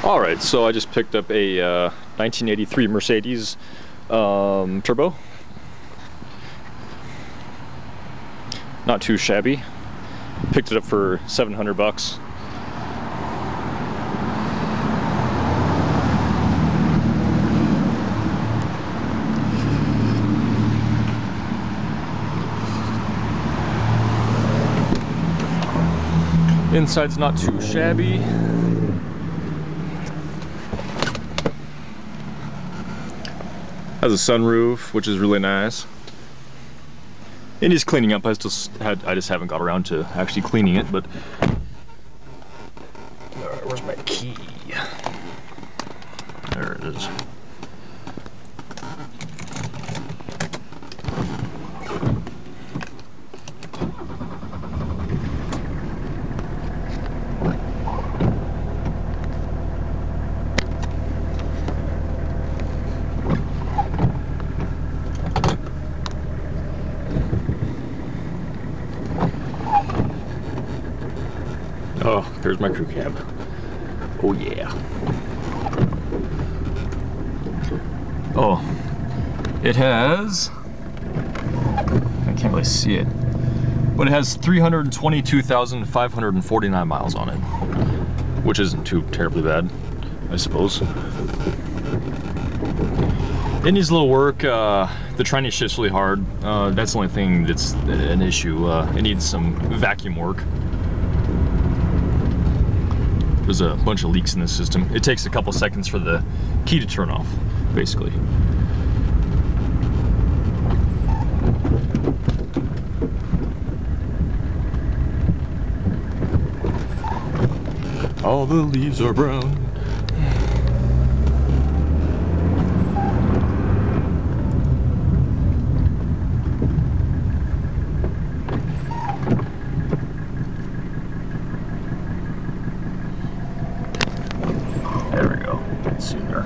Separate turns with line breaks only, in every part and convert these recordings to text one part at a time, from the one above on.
Alright, so I just picked up a 1983 Mercedes Turbo. Not too shabby. Picked it up for 700 bucks. Inside's not too shabby. Has a sunroof, which is really nice. It is cleaning up. I just haven't got around to actually cleaning it, but alright, where's my key? There it is. Oh, there's my crew cab. Oh yeah. Oh, it has, I can't really see it, but it has 322,549 miles on it, which isn't too terribly bad, I suppose. It needs a little work. The tranny shifts really hard. That's the only thing that's an issue. It needs some vacuum work. There's a bunch of leaks in the system. It takes a couple seconds for the key to turn off, basically. All the leaves are brown. There we go. Let's see there.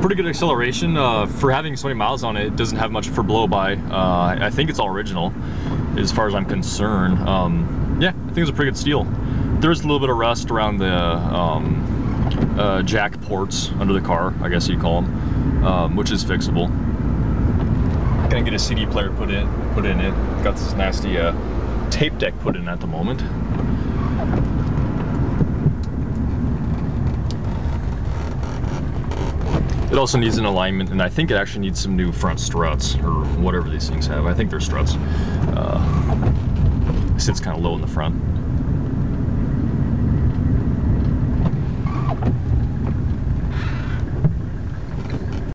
Pretty good acceleration for having so many miles on it. It doesn't have much for blow by. I think it's all original as far as I'm concerned. Yeah, I think it's a pretty good steal. There's a little bit of rust around the jack ports under the car, I guess you call them, which is fixable. Gonna get a CD player put in it. Got this nasty tape deck put in at the moment. It also needs an alignment, and I think it actually needs some new front struts, or whatever these things have. I think they're struts. It sits kind of low in the front.